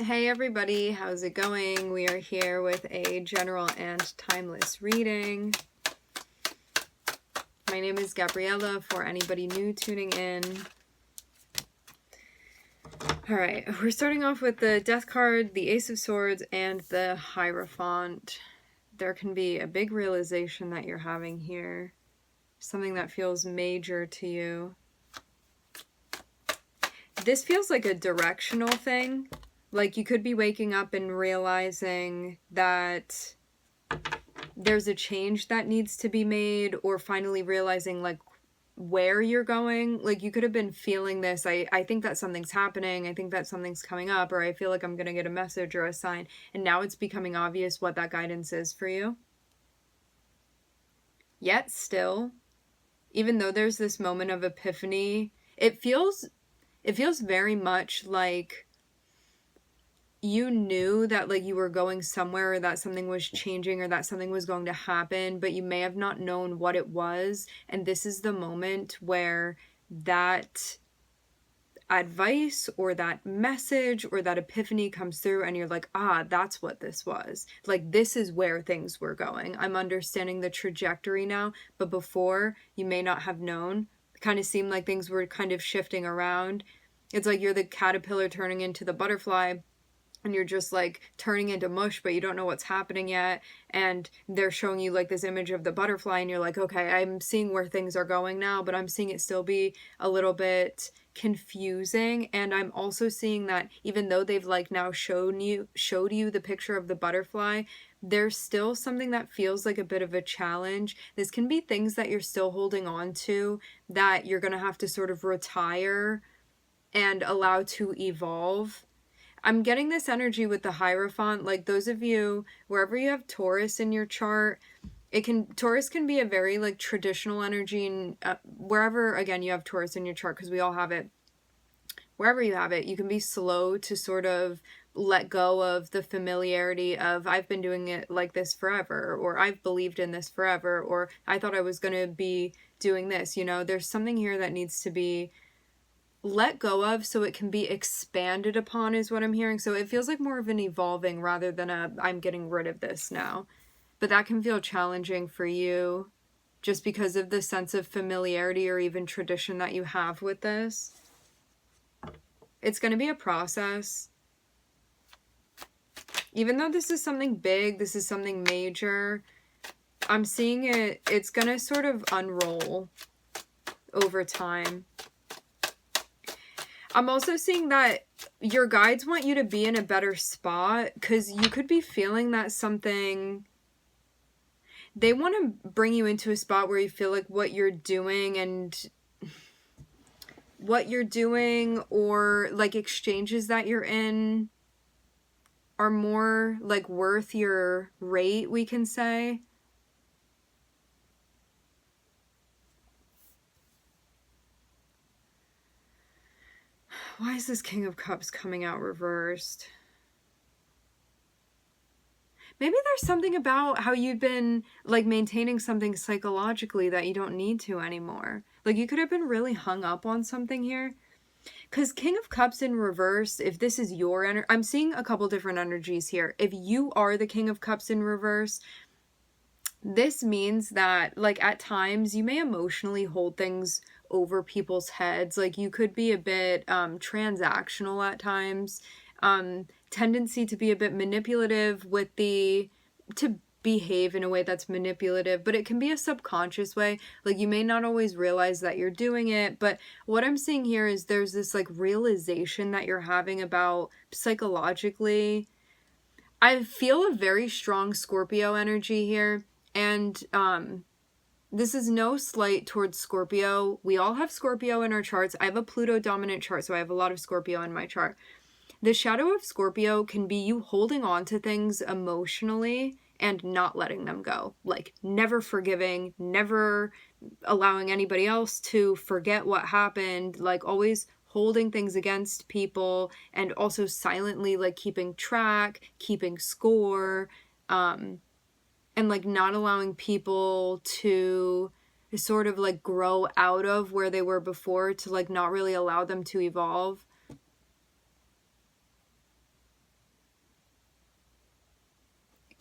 Hey everybody, how's it going? We are here with a general and timeless reading. My name is Gabriella for anybody new tuning in. Alright, we're starting off with the Death card, the Ace of Swords, and the Hierophant. There can be a big realization that you're having here. Something that feels major to you. This feels like a directional thing. Like you could be waking up and realizing that there's a change that needs to be made, or finally realizing like where you're going. Like you could have been feeling this. I think that something's happening. I think that something's coming up, or I feel like I'm going to get a message or a sign. And now it's becoming obvious what that guidance is for you. Yet still, even though there's this moment of epiphany, it feels very much like you knew that like you were going somewhere, or that something was changing, or that something was going to happen, but you may have not known what it was. And this is the moment where that advice or that message or that epiphany comes through, and you're like, ah, that's what this was. Like, this is where things were going. I'm understanding the trajectory now, but before you may not have known. It kind of seemed like things were kind of shifting around. It's like you're the caterpillar turning into the butterfly, and you're just like turning into mush, but you don't know what's happening yet. And they're showing you like this image of the butterfly, and you're like, okay, I'm seeing where things are going now, but I'm seeing it still be a little bit confusing. And I'm also seeing that even though they've like now showed you the picture of the butterfly, there's still something that feels like a bit of a challenge. This can be things that you're still holding on to, that you're gonna have to sort of retire and allow to evolve. I'm getting this energy with the Hierophant. Like those of you, wherever you have Taurus in your chart, Taurus can be a very like traditional energy, and wherever, again, you have Taurus in your chart, because we all have it. Wherever you have it, you can be slow to sort of let go of the familiarity of, I've been doing it like this forever, or I've believed in this forever, or I thought I was going to be doing this. You know, there's something here that needs to be let go of so it can be expanded upon, is what I'm hearing. So it feels like more of an evolving rather than a I'm getting rid of this now. But that can feel challenging for you just because of the sense of familiarity or even tradition that you have with this. It's going to be a process. Even though this is something big, this is something major, I'm seeing it's going to sort of unroll over time. I'm also seeing that your guides want you to be in a better spot, because you could be feeling that something, they want to bring you into a spot where you feel like what you're doing or like exchanges that you're in are more like worth your rate, we can say. Why is this King of Cups coming out reversed? Maybe there's something about how you've been like maintaining something psychologically that you don't need to anymore. Like you could have been really hung up on something here. Because King of Cups in reverse, if this is your energy, I'm seeing a couple different energies here. If you are the King of Cups in reverse, this means that like at times you may emotionally hold things over people's heads. Like you could be a bit transactional at times, tendency to be a bit manipulative to behave in a way that's manipulative, but it can be a subconscious way. Like you may not always realize that you're doing it, but what I'm seeing here is there's this like realization that you're having about psychologically. I feel a very strong Scorpio energy here. And this is no slight towards Scorpio. We all have Scorpio in our charts. I have a Pluto dominant chart, so I have a lot of Scorpio in my chart. The shadow of Scorpio can be you holding on to things emotionally and not letting them go. Like never forgiving, never allowing anybody else to forget what happened, like always holding things against people, and also silently like keeping track, keeping score, and like not allowing people to sort of like grow out of where they were before, to like not really allow them to evolve.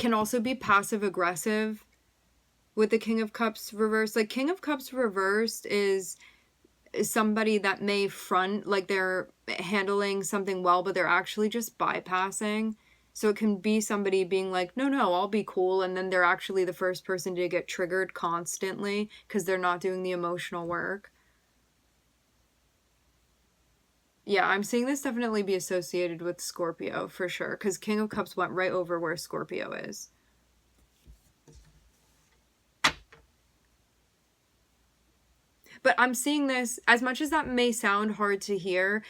can also be passive aggressive with the King of Cups reversed. Like, King of Cups reversed is somebody that may front like they're handling something well, but they're actually just bypassing. So it can be somebody being like, no, I'll be cool. And then they're actually the first person to get triggered constantly because they're not doing the emotional work. Yeah, I'm seeing this definitely be associated with Scorpio for sure, because King of Cups went right over where Scorpio is. But I'm seeing this, as much as that may sound hard to hear,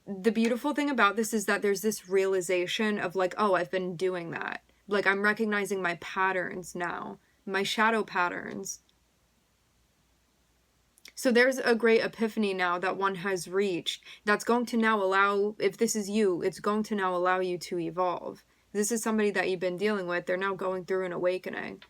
the beautiful thing about this is that there's this realization of like, oh, I've been doing that. Like, I'm recognizing my patterns now, my shadow patterns. So there's a great epiphany now that one has reached that's going to now allow, if this is you, it's going to now allow you to evolve. This is somebody that you've been dealing with. They're now going through an awakening.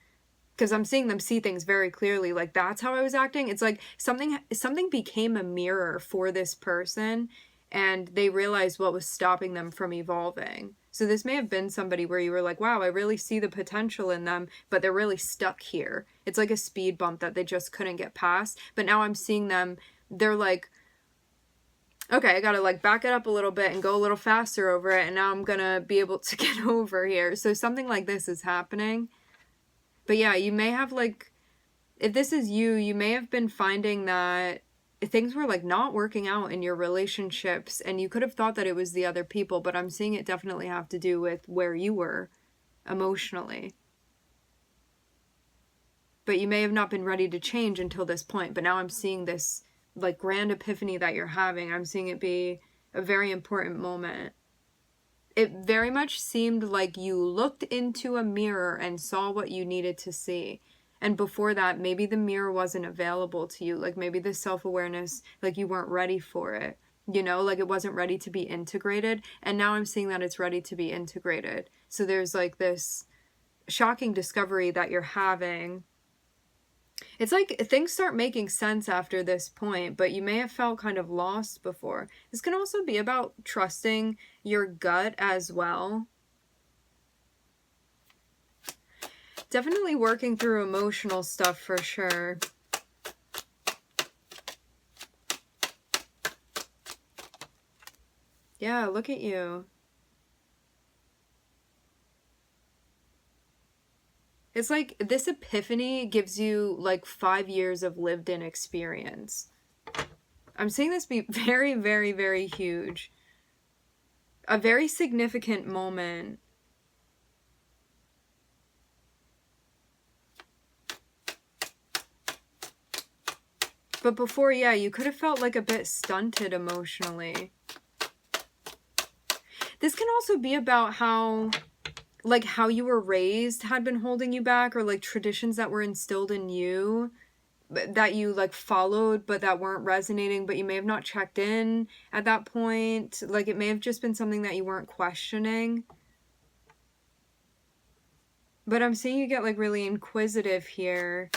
Because I'm seeing them see things very clearly. Like, that's how I was acting. It's like something became a mirror for this person, and they realized what was stopping them from evolving. So this may have been somebody where you were like, wow, I really see the potential in them, but they're really stuck here. It's like a speed bump that they just couldn't get past. But now I'm seeing them, they're like, okay, I gotta like back it up a little bit and go a little faster over it, and now I'm gonna be able to get over here. So something like this is happening. But yeah, you may have like, if this is you, you may have been finding that things were like not working out in your relationships, and you could have thought that it was the other people, but I'm seeing it definitely have to do with where you were emotionally. But you may have not been ready to change until this point, but now I'm seeing this like grand epiphany that you're having. I'm seeing it be a very important moment. It very much seemed like you looked into a mirror and saw what you needed to see. And before that, maybe the mirror wasn't available to you. Like, maybe the self-awareness, like, you weren't ready for it. You know, like, it wasn't ready to be integrated. And now I'm seeing that it's ready to be integrated. So there's, like, this shocking discovery that you're having. It's like things start making sense after this point, but you may have felt kind of lost before. This can also be about trusting your gut as well. Definitely working through emotional stuff for sure. Yeah, look at you. It's like this epiphany gives you like 5 years of lived in experience. I'm seeing this be very, very, very huge. A very significant moment. But before, yeah, you could have felt like a bit stunted emotionally. This can also be about how you were raised had been holding you back, or like traditions that were instilled in you that you like followed but that weren't resonating, but you may have not checked in at that point. Like, it may have just been something that you weren't questioning. But I'm seeing you get like really inquisitive here.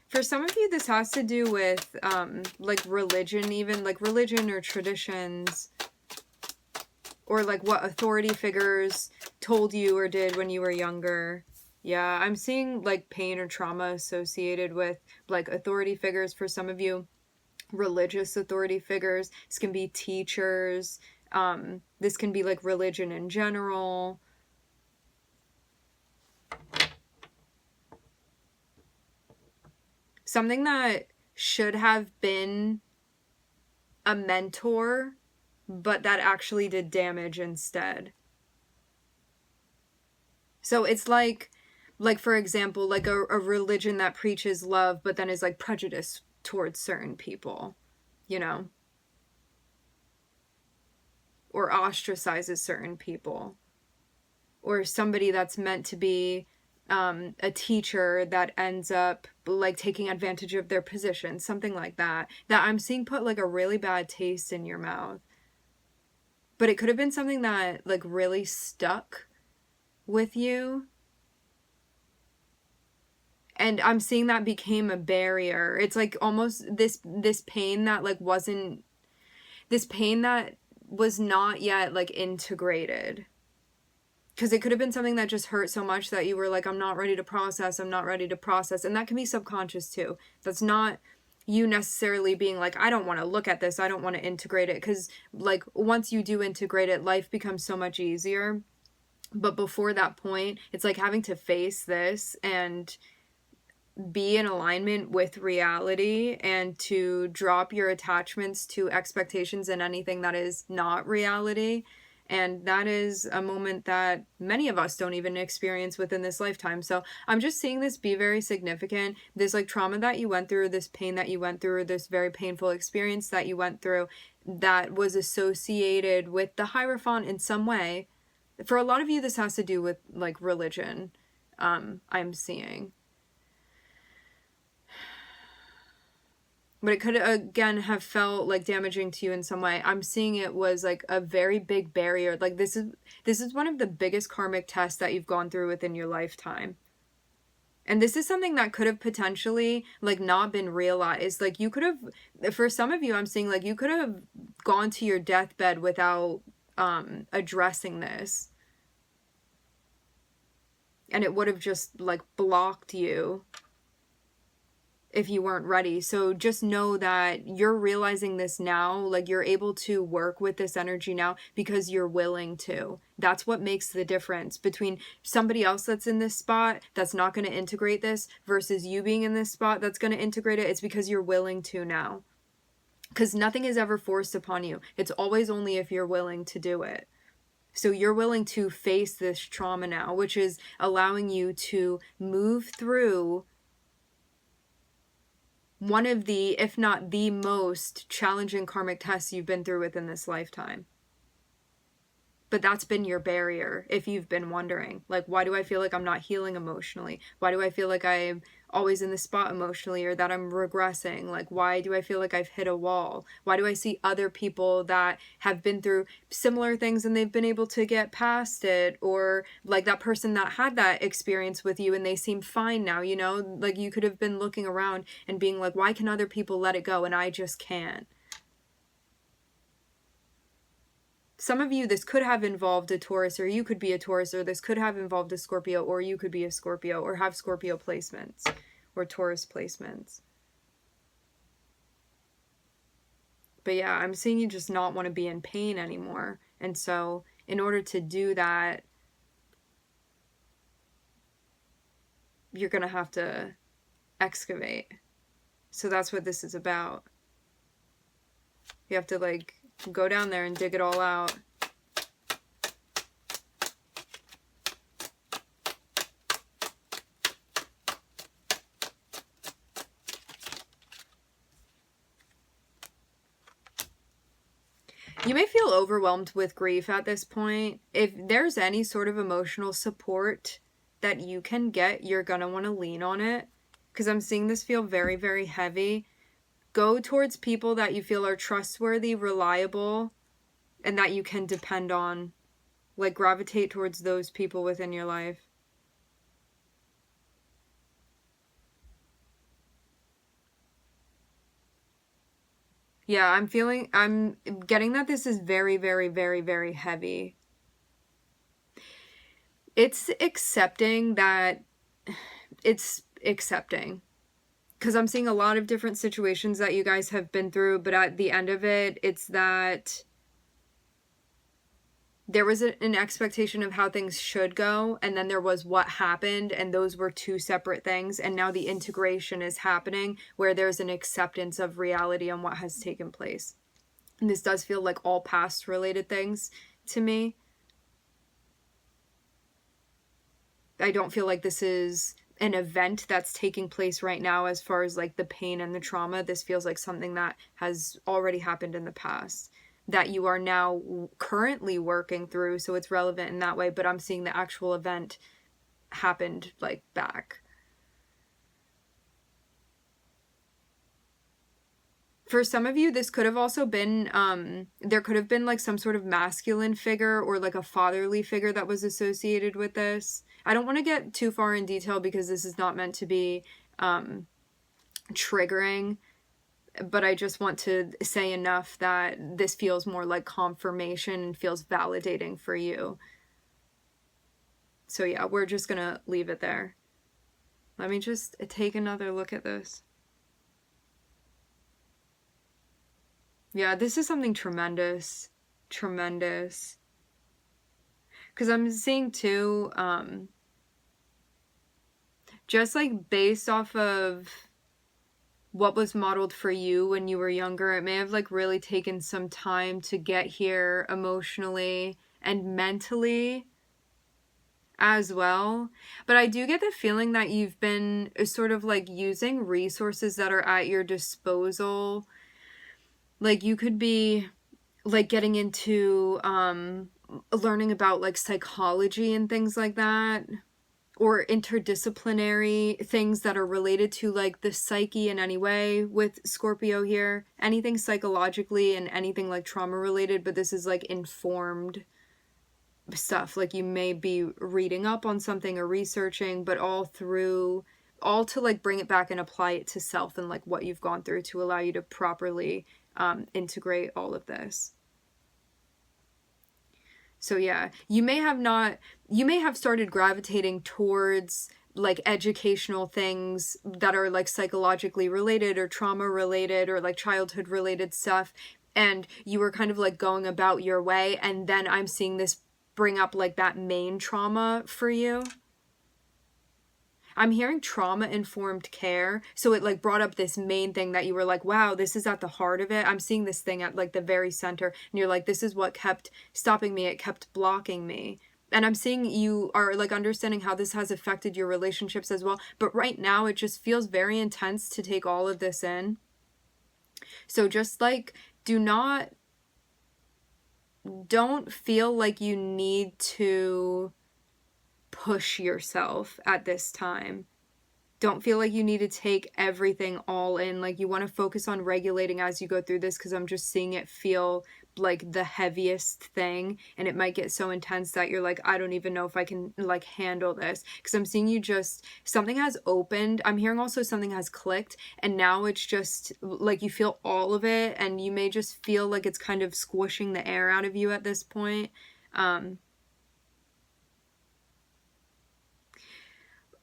For some of you, this has to do with like religion, even like religion or traditions, or like what authority figures told you or did when you were younger. Yeah, I'm seeing like pain or trauma associated with like authority figures for some of you, religious authority figures. This can be teachers. This can be like religion in general. Something that should have been a mentor, but that actually did damage instead. So it's like for example, like a religion that preaches love, but then is like prejudiced towards certain people, you know? Or ostracizes certain people. Or somebody that's meant to be a teacher that ends up like taking advantage of their position, something like that. That I'm seeing put like a really bad taste in your mouth. But it could have been something that like really stuck with you. And I'm seeing that became a barrier. It's like almost this pain that like wasn't, this pain that was not yet like integrated. Because it could have been something that just hurt so much that you were like, I'm not ready to process, I'm not ready to process. And that can be subconscious too. That's not you necessarily being like, I don't want to look at this, I don't want to integrate it. Because like once you do integrate it, life becomes so much easier. But before that point, it's like having to face this and be in alignment with reality and to drop your attachments to expectations and anything that is not reality. And that is a moment that many of us don't even experience within this lifetime. So I'm just seeing this be very significant. This like trauma that you went through, this pain that you went through, this very painful experience that you went through that was associated with the Hierophant in some way. For a lot of you, this has to do with like religion, I'm seeing. But it could, again, have felt like damaging to you in some way. I'm seeing it was like a very big barrier. Like this is one of the biggest karmic tests that you've gone through within your lifetime. And this is something that could have potentially like not been realized. Like you could have, for some of you, I'm seeing like you could have gone to your deathbed without addressing this. And it would have just like blocked you if you weren't ready. So just know that you're realizing this now, like you're able to work with this energy now because you're willing to. That's what makes the difference between somebody else that's in this spot that's not going to integrate this versus you being in this spot that's going to integrate it. It's because you're willing to now. Because nothing is ever forced upon you. It's always only if you're willing to do it. So you're willing to face this trauma now, which is allowing you to move through one of the, if not the most challenging karmic tests you've been through within this lifetime. But that's been your barrier, if you've been wondering. Like, why do I feel like I'm not healing emotionally? Why do I feel like I'm always in the spot emotionally, or that I'm regressing? Like, why do I feel like I've hit a wall? Why do I see other people that have been through similar things and they've been able to get past it? Or like that person that had that experience with you and they seem fine now, you know? Like you could have been looking around and being like, why can other people let it go and I just can't? Some of you, this could have involved a Taurus, or you could be a Taurus, or this could have involved a Scorpio, or you could be a Scorpio, or have Scorpio placements, or Taurus placements. But yeah, I'm seeing you just not want to be in pain anymore. And so, in order to do that, you're going to have to excavate. So that's what this is about. You have to like go down there and dig it all out. You may feel overwhelmed with grief at this point. If there's any sort of emotional support that you can get, you're going to want to lean on it. Because I'm seeing this feel very, very heavy. Go towards people that you feel are trustworthy, reliable, and that you can depend on. Like, gravitate towards those people within your life. Yeah, I'm getting that this is very, very, very, very heavy. It's accepting that it's accepting. Because I'm seeing a lot of different situations that you guys have been through, but at the end of it, it's that there was an expectation of how things should go, and then there was what happened, and those were two separate things, and now the integration is happening where there's an acceptance of reality on what has taken place. And this does feel like all past related things to me. I don't feel like this is an event that's taking place right now as far as like the pain and the trauma. This feels like something that has already happened in the past that you are now currently working through, so it's relevant in that way, but I'm seeing the actual event happened like back. For some of you, this could have also been, there could have been like some sort of masculine figure or like a fatherly figure that was associated with this. I don't want to get too far in detail because this is not meant to be triggering, but I just want to say enough that this feels more like confirmation and feels validating for you. So yeah, we're just gonna leave it there. Let me just take another look at this. Yeah, this is something tremendous. Tremendous. Because I'm seeing too, just like based off of what was modeled for you when you were younger, it may have like really taken some time to get here emotionally and mentally as well. But I do get the feeling that you've been sort of like using resources that are at your disposal. Like you could be like getting into learning about like psychology and things like that, or interdisciplinary things that are related to like the psyche in any way with Scorpio here. Anything psychologically and anything like trauma related, but this is like informed stuff. Like you may be reading up on something or researching, but all to like bring it back and apply it to self and like what you've gone through to allow you to properly integrate all of this. So yeah, you may have started gravitating towards like educational things that are like psychologically related or trauma related or like childhood related stuff, and you were kind of like going about your way, and then I'm seeing this bring up like that main trauma for you. I'm hearing trauma-informed care. So it like brought up this main thing that you were like, wow, this is at the heart of it. I'm seeing this thing at like the very center. And you're like, this is what kept stopping me. It kept blocking me. And I'm seeing you are like understanding how this has affected your relationships as well. But right now it just feels very intense to take all of this in. So just like, don't feel like you need to push yourself at this time. Don't feel like you need to take everything all in. Like you want to focus on regulating as you go through this, because I'm just seeing it feel like the heaviest thing, and it might get so intense that you're like, I don't even know if I can like handle this, because I'm seeing you just, something has opened. I'm hearing also something has clicked, and now it's just like you feel all of it, and you may just feel like it's kind of squishing the air out of you at this point.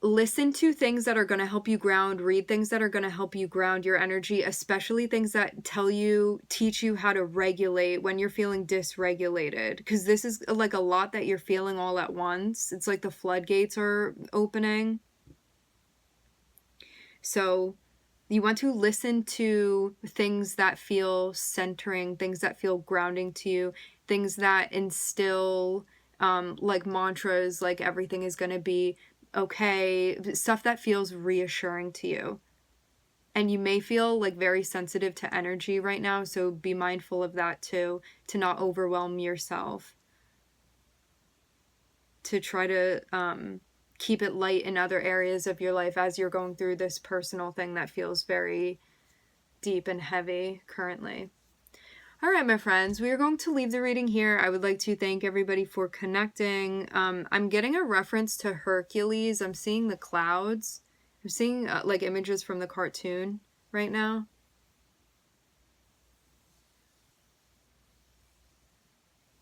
Listen to things that are going to help you ground, read things that are going to help you ground your energy, especially things that teach you how to regulate when you're feeling dysregulated, because this is like a lot that you're feeling all at once. It's like the floodgates are opening. So you want to listen to things that feel centering, things that feel grounding to you, things that instill like mantras, like everything is going to be okay, stuff that feels reassuring to you. And you may feel like very sensitive to energy right now, so be mindful of that too, to not overwhelm yourself, to try to keep it light in other areas of your life as you're going through this personal thing that feels very deep and heavy currently. All right, my friends, we are going to leave the reading here. I would like to thank everybody for connecting. I'm getting a reference to Hercules. I'm seeing the clouds. I'm seeing like images from the cartoon right now.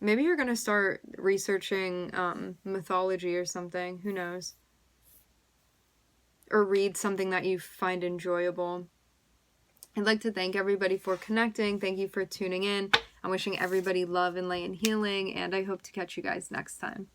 Maybe you're going to start researching mythology or something. Who knows? Or read something that you find enjoyable. I'd like to thank everybody for connecting. Thank you for tuning in. I'm wishing everybody love and light and healing, and I hope to catch you guys next time.